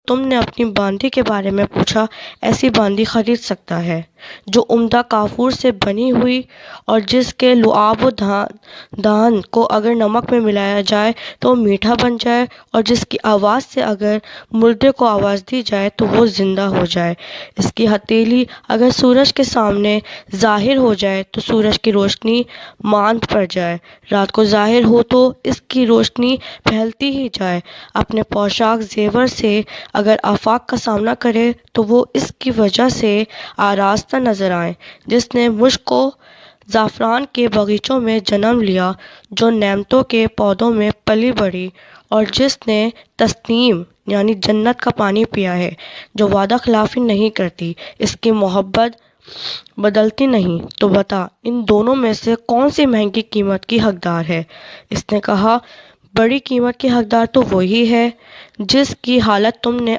تم نے اپنی باندی کے بارے میں پوچھا، ایسی باندی خرید سکتا ہے جو عمدہ کافور سے بنی ہوئی اور جس کے لعاب و دہن کو اگر نمک میں ملایا جائے تو وہ میٹھا بن جائے، اور جس کی آواز سے اگر مردے کو آواز دی جائے تو وہ زندہ ہو جائے۔ اس کی ہتھیلی اگر سورج کے سامنے ظاہر ہو جائے تو سورج کی روشنی ماند پڑ جائے، رات کو ظاہر ہو تو اس کی روشنی پھیلتی ہی جائے، اپنے پوشاک زیور سے اگر آفاق کا سامنا کرے تو وہ اس کی وجہ سے آراستہ نظر آئے، جس نے مشک و زعفران کے باغیچوں میں جنم لیا، جو نعمتوں کے پودوں میں پلی بڑھی، اور جس نے تسنیم یعنی جنت کا پانی پیا ہے، جو وعدہ خلافی نہیں کرتی، اس کی محبت بدلتی نہیں۔ تو بتا، ان دونوں میں سے کون سی مہنگی قیمت کی حقدار ہے؟ اس نے کہا، بڑی قیمت کی حقدار تو وہی ہے جس کی حالت تم نے